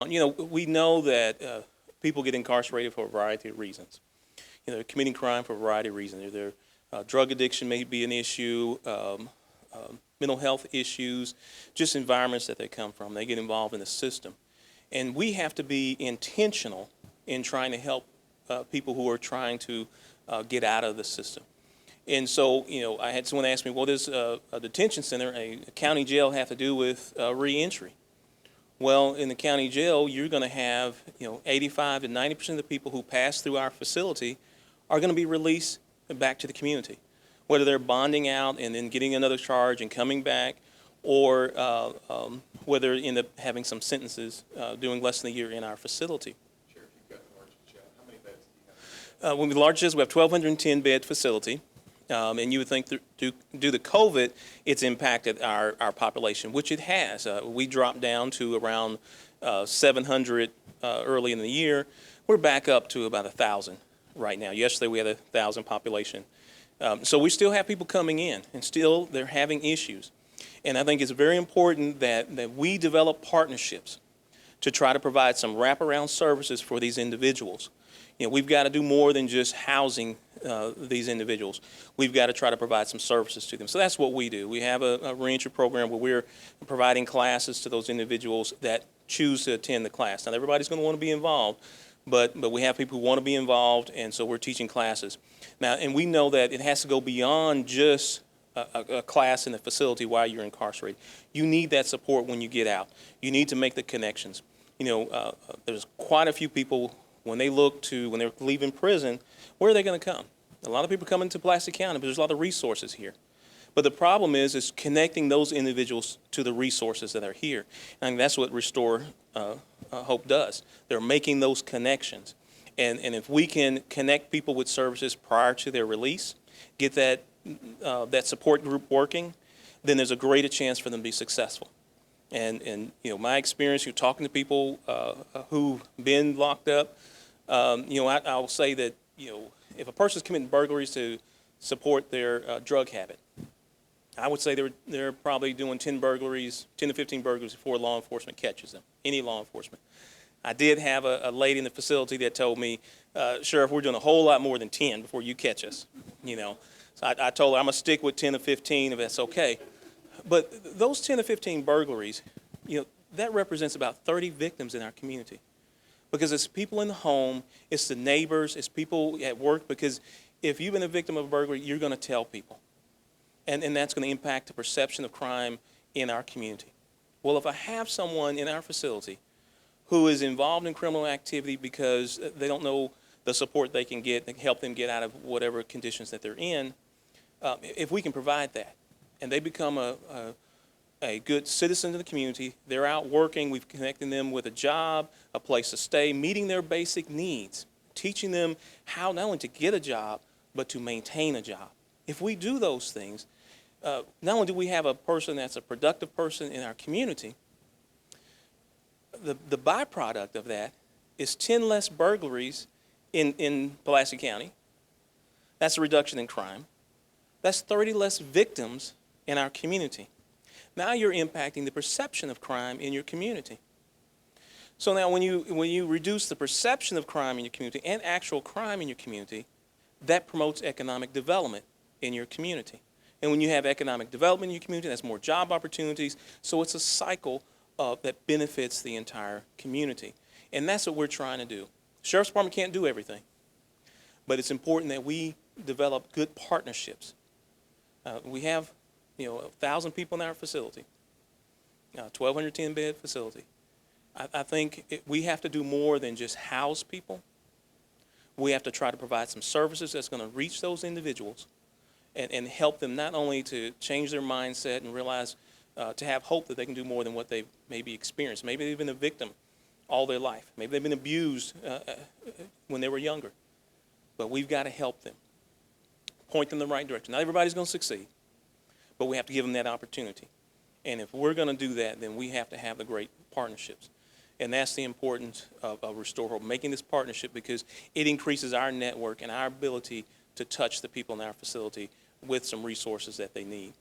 We know that people get incarcerated for a variety of reasons. They're committing crime for a variety of reasons. Their drug addiction may be an issue, mental health issues, just environments that they come from. They get involved in the system. And we have to be intentional in trying to help people who are trying to get out of the system. And so, I had someone ask me, what does a detention center, a county jail, have to do with reentry? Well, in the county jail, you're going to have, 85 to 90% of the people who pass through our facility are going to be released back to the community, whether they're bonding out and then getting another charge and coming back, or whether they end up having some sentences doing less than a year in our facility. Sheriff, you've got the largest jail. How many beds do you have? When the largest, we have 1,210 bed facility. And you would think due to COVID, it's impacted our population, which it has. We dropped down to around 700 early in the year. We're back up to about 1,000 right now. Yesterday we had 1,000 population. So we still have people coming in, and still they're having issues. And I think it's very important that we develop partnerships to try to provide some wraparound services for these individuals. We've got to do more than just housing these individuals. We've got to try to provide some services to them. So that's what we do. We have a reentry program where we're providing classes to those individuals that choose to attend the class. Not everybody's going to want to be involved, but we have people who want to be involved, and so we're teaching classes. Now, and we know that it has to go beyond just a class in the facility while you're incarcerated. You need that support when you get out. You need to make the connections. There's quite a few people when they're leaving prison, where are they going to come? A lot of people come into Pulaski County, but there's a lot of resources here. But the problem is connecting those individuals to the resources that are here. And I think that's what Restore Hope does. They're making those connections. And if we can connect people with services prior to their release, get that support group working, then there's a greater chance for them to be successful. And my experience, you're talking to people who've been locked up, I'll say that, if a person's committing burglaries to support their drug habit, I would say they're probably doing 10 to 15 burglaries before law enforcement catches them, any law enforcement. I did have a lady in the facility that told me, Sheriff, we're doing a whole lot more than 10 before you catch us, So I told her I'm going to stick with 10 to 15 if that's okay. But those 10 to 15 burglaries, that represents about 30 victims in our community. Because it's people in the home, it's the neighbors, it's people at work. Because if you've been a victim of a burglary, you're going to tell people. And that's going to impact the perception of crime in our community. Well, if I have someone in our facility who is involved in criminal activity because they don't know the support they can get that can help them get out of whatever conditions that they're in, if we can provide that, and they become a good citizen of the community, they're out working, we've connected them with a job, a place to stay, meeting their basic needs, teaching them how not only to get a job, but to maintain a job. If we do those things, not only do we have a person that's a productive person in our community, the byproduct of that is 10 less burglaries in Pulaski County. That's a reduction in crime. That's 30 less victims in our community. Now you're impacting the perception of crime in your community. So now when you reduce the perception of crime in your community and actual crime in your community, that promotes economic development in your community. And when you have economic development in your community, that's more job opportunities. So it's a cycle that benefits the entire community. And that's what we're trying to do. The Sheriff's Department can't do everything, but it's important that we develop good partnerships. We have 1,000 people in our facility, 1,210 bed facility. I think we have to do more than just house people. We have to try to provide some services that's going to reach those individuals and help them not only to change their mindset and realize to have hope that they can do more than what they've maybe experienced. Maybe they've been a victim all their life. Maybe they've been abused when they were younger. But we've got to help them, point them in the right direction. Not everybody's going to succeed, but we have to give them that opportunity. And if we're going to do that, then we have to have the great partnerships. And that's the importance of Restore Hope, making this partnership, because it increases our network and our ability to touch the people in our facility with some resources that they need.